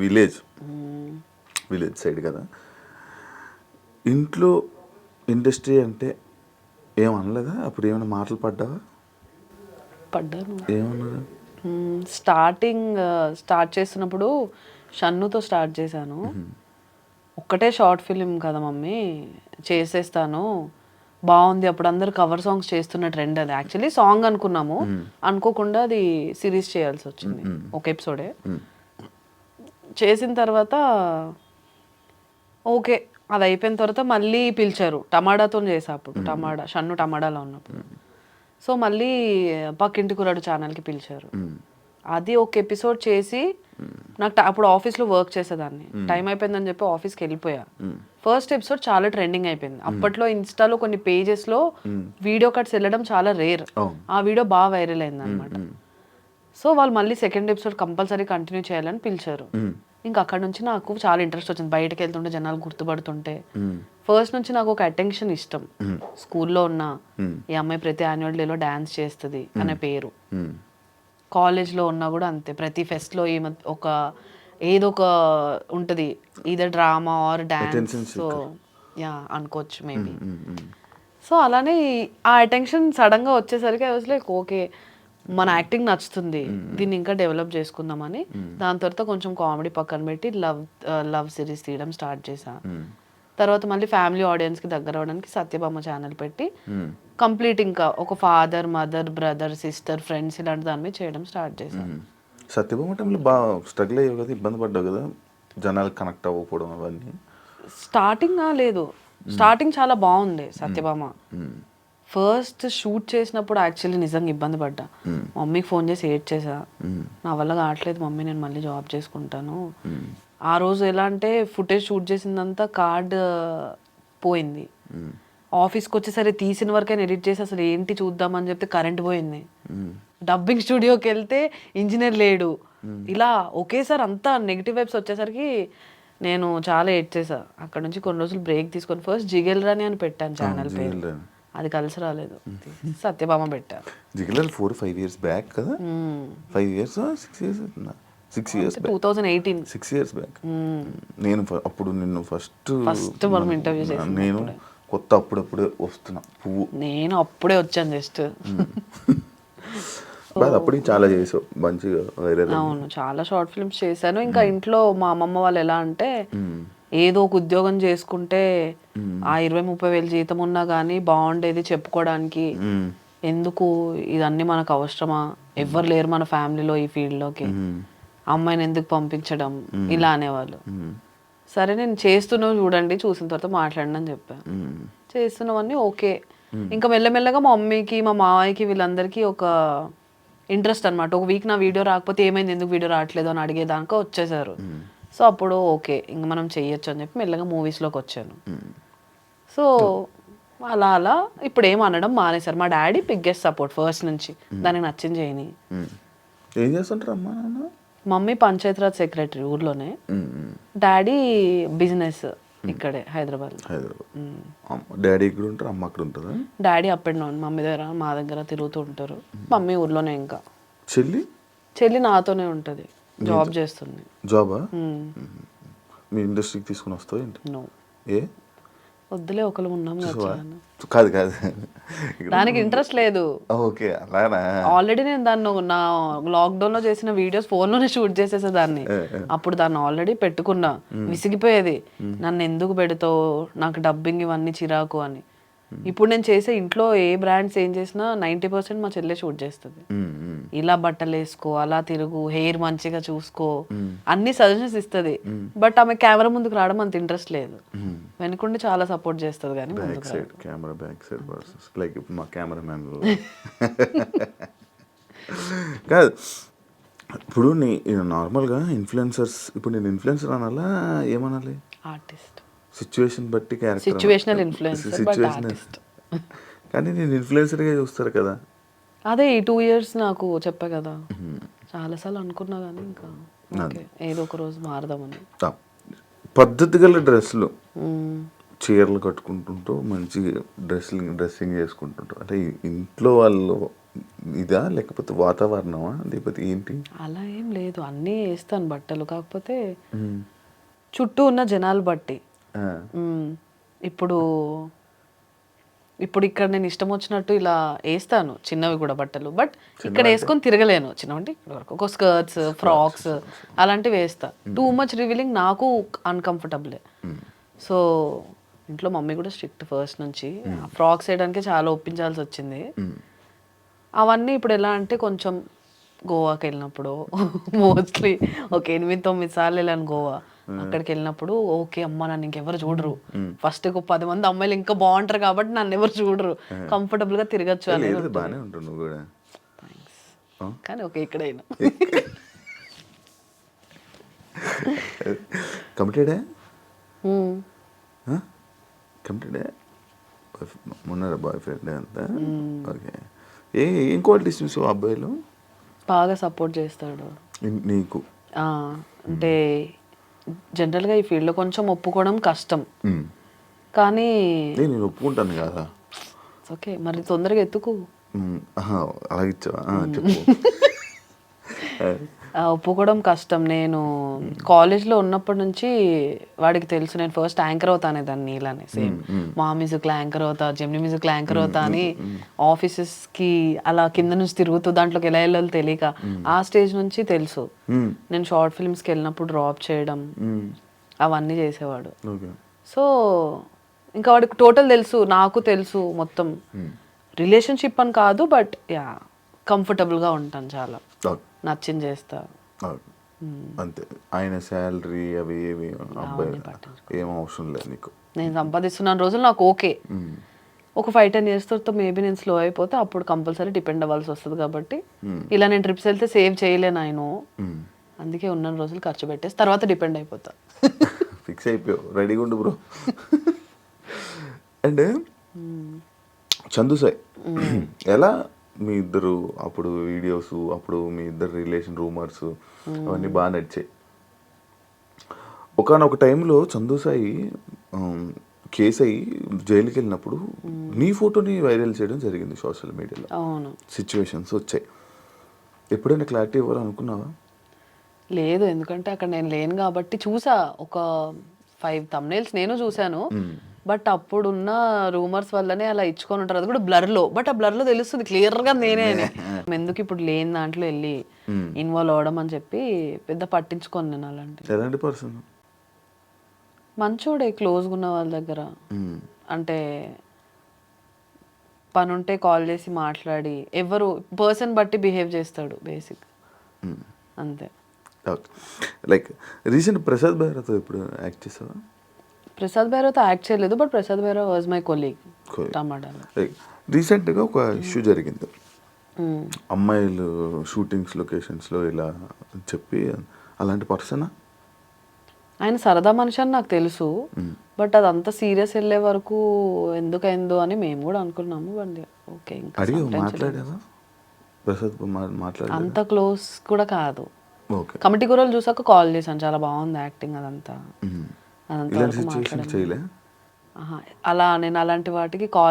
Village side కదా, ఇంట్లో industry అంటే ఏమనలేదా? అప్పుడు ఏమైనా మాటలు పడ్డావా? పడ్డాను. ఏమన్నారు? స్టార్ట్ చేస్తున్నప్పుడు షన్నుతో స్టార్ట్ చేశాను. ఒక్కటే షార్ట్ ఫిలిం కదా మమ్మీ, చేసేస్తాను, బాగుంది. అప్పుడు అందరు కవర్ సాంగ్స్ చేస్తున్న ట్రెండ్ అది. యాక్చువల్లీ సాంగ్ అనుకున్నాము, అనుకోకుండా అది సిరీస్ చేయాల్సి వచ్చింది. ఒక ఎపిసోడే చేసిన తర్వాత ఓకే, అది అయిపోయిన తర్వాత మళ్ళీ పిలిచారు. టమాటాతో చేసా అప్పుడు, షన్ను టమాటాలో ఉన్నప్పుడు. సో మళ్ళీ పక్కింటి కుర్రాడు ఛానల్కి పిలిచారు. అది ఒక ఎపిసోడ్ చేసి నాకు అప్పుడు ఆఫీస్లో వర్క్ చేసేదాన్ని, టైం అయిపోయిందని చెప్పి ఆఫీస్కి వెళ్ళిపోయా. ఫస్ట్ ఎపిసోడ్ చాలా ట్రెండింగ్ అయిపోయింది. అప్పట్లో ఇన్స్టాలో కొన్ని పేజెస్లో వీడియో కట్స్ వెళ్ళడం చాలా రేర్. ఆ వీడియో బాగా వైరల్ అయింది అనమాట. సో వాళ్ళు మళ్ళీ సెకండ్ ఎపిసోడ్ కంపల్సరీ కంటిన్యూ చేయాలని పిలిచారు. ఇంకా అక్కడ నుంచి నాకు చాలా ఇంట్రెస్ట్ వచ్చింది. బయటకు వెళ్తుంటే జనాలు గుర్తుపడుతుంటే ఫస్ట్ నుంచి నాకు ఒక అటెన్షన్ ఇష్టం. స్కూల్లో ఉన్న ఈ అమ్మాయి ప్రతి యాన్యువల్ డేలో డాన్స్ చేస్తుంది అనే పేరు, కాలేజ్లో ఉన్నా కూడా అంతే. ప్రతి ఫెస్ట్లో ఒక ఏదో ఒక ఉంటుంది, ఇదే drama or dance. So ya అనుకోవచ్చు మేబీ. సో అలానే ఆ అటెన్షన్ సడన్గా వచ్చేసరికి ఐ వాజ్ లైక్ ఓకే, మన యాక్టింగ్ నచ్చుతుంది, దీన్ని ఇంకా డెవలప్ చేసుకుందామని. దాని తర్వాత కొంచెం కామెడీ పక్కన పెట్టి లవ్ సిరీస్ తీయడం స్టార్ట్ చేశా. తర్వాత మళ్ళీ ఫ్యామిలీ ఆడియన్స్కి దగ్గర అవ్వడానికి సత్యభామ ఛానల్ పెట్టి కంప్లీట్ ఇంకా ఒక father, mother, brother, sister, friends ఇలాంటి దాని మీద చేయడం స్టార్ట్ చేశాను. సత్యభామ టైంలో బాగా స్ట్రగుల్ అయ్యావు కదా, ఇబ్బంది పడ్డావు కదా, జనాలు కనెక్ట్ అవ్వకపోవడం అవన్నీ? స్టార్టింగ్ చాలా బాగుంది సత్యభామ. ఫస్ట్ షూట్ చేసినప్పుడు యాక్చువల్లీ నిజంగా ఇబ్బంది పడ్డా. మమ్మీకి ఫోన్ చేసి ఏడ్ చేసా, నా వల్ల కావట్లేదు మమ్మీ, నేను మళ్ళీ జాబ్ చేసుకుంటాను. ఆ రోజు ఎలా అంటే ఫుటేజ్ షూట్ చేసిందంతా కార్డ్ పోయింది. ఆఫీస్కి వచ్చేసరి తీసిన వరకైనా ఎడిట్ చేసి అసలు ఏంటి చూద్దామని చెప్తే కరెంట్ పోయింది. డబ్బింగ్ స్టూడియోకి వెళ్తే ఇంజనీర్ లేడు. ఇలా ఒకేసారి అంతా నెగిటివ్ వైబ్స్ వచ్చేసరికి నేను చాలా ఎడ్ చేసా. అక్కడ నుంచి కొన్ని రోజులు బ్రేక్ తీసుకొని ఫస్ట్ జిగేల్ రాని అని పెట్టాను ఛానల్ పేరు. అది కలిసి రాలేదు, సత్యభామ పెట్టాను. జిగేల్ 4-5 years బ్యాక్ కదా, 5 years 6 years 2018 6 years బ్యాక్. నేను అప్పుడు నిన్ను ఫస్ట్ మనం ఇంటర్వ్యూ చేసాను. నేను కొత్త అప్పుడప్పుడే వస్తున్నా పువ్వు, నేను అప్పుడే వచ్చాను జస్ట్. అప్పటికి చాలా చేసావు మంచిగా వైరల్. అవును, చాలా షార్ట్ ఫిల్మ్స్ చేశాను. ఇంకా ఇంట్లో మా అమ్మమ్మ వాళ్ళు ఎలా అంటే ఏదో ఒక ఉద్యోగం చేసుకుంటే ఆ 20-30 వేలు జీతం ఉన్నా కానీ బాగుండేది చెప్పుకోవడానికి, ఎందుకు ఇదన్నీ మనకు అవసరమా, ఎవ్వరు లేరు మన ఫ్యామిలీలో ఈ ఫీల్డ్లోకి, అమ్మాయిని ఎందుకు పంపించడం, ఇలా అనేవాళ్ళు. సరే నేను చేస్తున్నావు చూడండి, చూసిన తర్వాత మాట్లాడండి అని చెప్పాను. చేస్తున్నామని ఓకే. ఇంకా మెల్లమెల్లగా మా మమ్మీకి, మా మావయ్యకి, వీళ్ళందరికీ ఒక ఇంట్రెస్ట్ అనమాట. ఒక వీక్ నా వీడియో రాకపోతే ఏమైంది, ఎందుకు వీడియో రావట్లేదు అని అడిగేదాకా వచ్చేసారు. సో అప్పుడు ఓకే ఇంకా మనం చెయ్యొచ్చు అని చెప్పి మెల్లగా మూవీస్లోకి వచ్చాను. సో అలా అలా ఇప్పుడు ఏం అనడం మానేశారు. మా డాడీ బిగ్గెస్ట్ సపోర్ట్ ఫస్ట్ నుంచి, దానికి నచ్చింది చేయని. ఏం చేస్తుంటారు అమ్మా నాన్న? మమ్మీ పంచాయతీరాజ్ సెక్రటరీ ఊర్లోనే, డాడీ బిజినెస్ ఇక్కడే హైదరాబాద్. డాడీ ఇక్కడ ఉంటారు, అమ్మ అక్కడ ఉంటుందా? Daddy up and down, mummy దగ్గర మా దగ్గర తిరుగుతూ ఉంటారు. మమ్మీ ఊర్లోనే. ఇంకా చెల్లి నాతోనే ఉంటుంది, జాబ్ చేస్తుంది. జాబా? మీ ఇండస్ట్రీకి తీసుకుని వస్తావు ఏంటి? నో, ఏ వద్దులే, ఒకరు ఉన్నాం. కాదు దానికి ఇంట్రెస్ట్ లేదు. ఓకే, అలానా? ఆల్రెడీ నేను దాన్ని నా లాక్డౌన్ లో చేసిన వీడియోస్ ఫోన్ లోనే షూట్ చేసేసేదాన్ని. అప్పుడు దాన్ని ఆల్రెడీ పెట్టుకున్నా, విసిగిపోయేది. నన్ను ఎందుకు పెడతావు, నాకు డబ్బింగ్ ఇవన్నీ చిరాకు అని. ఇప్పుడు నేను చేసే ఇంట్లో ఏ బ్రాండ్స్ ఏం చేసినా 90% మా చెల్లె షూట్ చేస్తుంది. ఇలా బట్టలు వేసుకో, అలా తిరుగు, హెయిర్ మంచిగా చూసుకో, అన్ని సజెషన్స్ ఇస్తుంది. బట్ ఆమె కెమెరా ముందుకు రావడం అంత ఇంట్రెస్ట్ లేదు. వెనుకుండి చాలా సపోర్ట్ చేస్తుంది. కానీ కెమెరా బ్యాక్ సైడ్ లైక్ మా కెమెరామ్యాన్ కాదు. ఇప్పుడు నార్మల్గా ఇన్ఫ్లుయెన్సర్స్, ఇప్పుడు నేను ఇన్ఫ్లుయెన్సర్ అనాలా ఏమనాలి? ఆర్టిస్ట్. సిచ్యువేషన్ బట్టి character, situational influencer but artist. కానీ నేను ఇన్ఫ్లుయెన్సర్గా చూస్తారు కదా. అదే ఈ 2 years నాకు చెప్పా కదా, చాలాసార్లు అనుకున్నా కానీ ఇంకా ఏదో ఒక రోజు మారదామని. పద్ధతి గల డ్రెస్సులు, చీరలు కట్టుకుంటుంటూ మంచి డ్రెస్సింగ్ చేసుకుంటుంటూ, అంటే ఇంట్లో వాళ్ళు ఇదా లేకపోతే వాతావరణమా లేకపోతే ఏంటి? అలా ఏం లేదు, అన్నీ వేస్తాను బట్టలు, కాకపోతే చుట్టూ ఉన్న జనాలు బట్టి. ఆ, మ్మ్. ఇప్పుడు ఇప్పుడు ఇక్కడ నేను ఇష్టం వచ్చినట్టు ఇలా వేస్తాను చిన్నవి కూడా బట్టలు, బట్ ఇక్కడ వేసుకొని తిరగలేను. చిన్నవంటే ఇక్కడ వరకు ఒక స్కర్ట్స్, ఫ్రాక్స్ అలాంటివి వేస్తా. టూ మచ్ రివీలింగ్ నాకు అన్కంఫర్టబులే. సో ఇంట్లో మమ్మీ కూడా స్ట్రిక్ట్ ఫస్ట్ నుంచి. ఫ్రాక్స్ వేయడానికి చాలా ఒప్పించాల్సి వచ్చింది. అవన్నీ ఇప్పుడు ఎలా అంటే కొంచెం గోవాకి వెళ్ళినప్పుడు మోస్ట్లీ ఒక 8-9 సార్లు వెళ్ళాను గోవా. అక్కడికి వెళ్ళినప్పుడు ఓకే అమ్మ నన్ను ఇంకెవరు చూడరు, ఫస్ట్ 10 మంది అమ్మాయిలు ఇంకా బాగుంటారు కాబట్టి నన్ను ఎవరు చూడరు, కంఫర్టబుల్ గా తిరగచ్చు అనేది లేదు ఉంటుంది. బాగానే ఉంటావు నువ్వు కూడా. కానీ ఓకే ఇక్కడైనా కమిటెడే కమిటెడే ఉన్నారా బాయ్ ఫ్రెండ్ అంతా? ఓకే. ఏం క్వాలిటీస్ చూసావు అబ్బాయిలు? బాగా సపోర్ట్ చేస్తాడు నీకు. అంటే జనరల్గా ఈ ఫీల్డ్లో కొంచెం ఒప్పుకోవడం కష్టం, కానీ నేను ఒప్పుకుంటాను కదా. ఓకే మరి తొందరగా ఎత్తుకు. అలాగే ఇచ్చావా? చెప్పు. ఒప్పుకోవడం కష్టం. నేను కాలేజ్లో ఉన్నప్పటి నుంచి వాడికి తెలుసు నేను ఫస్ట్ యాంకర్ అవుతానే దాన్ని ఇలానే సేమ్ మా మ్యూజిక్లో యాంకర్ అవుతా, జెమిని మ్యూజిక్లో యాంకర్ అవుతా అని ఆఫీసెస్కి అలా కింద నుంచి తిరుగుతూ దాంట్లోకి ఎలా వెళ్ళాలో తెలియక ఆ స్టేజ్ నుంచి తెలుసు. నేను షార్ట్ ఫిల్మ్స్కి వెళ్ళినప్పుడు డ్రాప్ చేయడం అవన్నీ చేసేవాడు. సో ఇంకా వాడికి టోటల్ తెలుసు, నాకు తెలుసు మొత్తం. రిలేషన్షిప్ అని కాదు, బట్ యా కంఫర్టబుల్గా ఉంటాను, చాలా నచ్చింది చేస్తా అంతే. ఆయన శాలరీ అవి ఏవి అబ్బాయి ఏం అవసరం లేదు నీకు. నేను సంపాదిస్తున్నాను రోజులు నాకు ఓకే. ఒక 5-10 years తర్వాత మేబీ నేను స్లో అయిపోతే అప్పుడు కంపల్సరీ డిపెండ్ అవ్వాల్సి వస్తుంది. కాబట్టి ఇలా నేను ట్రిప్స్ వెళ్తే సేవ్ చేయలేను ఆయన, అందుకే ఉన్న రోజులు ఖర్చు పెట్టేసి తర్వాత డిపెండ్ అయిపోతా. ఫిక్స్ అయిపోయావు, రెడీగా ఉండు బ్రో. అండ్ చందు సాయి ఎలా మీ ఇద్దరు అప్పుడు వీడియోస్, అప్పుడు మీ ఇద్దరు రిలేషన్ రూమర్స్ అవన్నీ బాగా నడిచాయి. ఒకనొక టైంలో చందు సాయి కేసు అయ్యి జైలుకి వెళ్ళినప్పుడు నీ ఫోటోని వైరల్ చేయడం జరిగింది సోషల్ మీడియాలో. అవును, సిచ్యువేషన్స్ వచ్చాయి. ఎప్పుడైనా క్లారిటీ ఇవ్వాలనుకున్నావా? లేదు, ఎందుకంటే అక్కడ నేను లేను కాబట్టి. చూసా ఒక 5 thumbnails నేను చూశాను, బట్ అప్పుడున్న రూమర్స్ వల్లనే అలా ఇచ్చుకొని ఉంటారు. అది కూడా బ్లర్లో, బట్ ఆ బ్లర్లో తెలుస్తుంది క్లియర్గా నేనే అని. ఎందుకు ఇప్పుడు లేని దాంట్లో వెళ్ళి ఇన్వాల్వ్ అవ్వడం అని చెప్పి పెద్ద పట్టించుకోను నేను అలాంటి. ఎలాంటి పర్సన్? మంచోడే, క్లోజ్గా ఉన్న వాళ్ళ దగ్గర. అంటే పని ఉంటే కాల్ చేసి మాట్లాడి, ఎవరు పర్సన్ బట్టి బిహేవ్ చేస్తాడు బేసిక్, అంతే. లైక్ రీసెంట్ ప్రసాద్ బెహ్రాతో ఇప్పుడు యాక్ట్ చేసావా? ప్రసాద్ బెహ్రాతో యాక్ట్ చేయలేదు, but Prasad Behra was my colleague టమాటాలో. రీసెంట్గా ఒక ఇష్యూ జరిగింది, అమ్మాయిలు షూటింగ్స్ లొకేషన్స్లో ఇలా చెప్పి, అలాంటి పర్సనా? ఆయన సరదా మనిషి అని నాకు తెలుసు, బట్ అదంతా సీరియస్ వెళ్ళే వరకు ఎందుకైందో అని మేము కూడా అనుకున్నాము. బట్ ఓకే, ఇంకా మాట్లాడావా ప్రసాద్? మాట్లాడ అంత క్లోజ్ కూడా కాదు. ఓకే. కమిటీ కూరలు చూసాక కాల్ చేశాను, చాలా బాగుంది యాక్టింగ్ అదంతా. ఇలాంటి సిచ్యువేషన్ చేయలే? అలా నేను అలాంటి వాటికి కాల్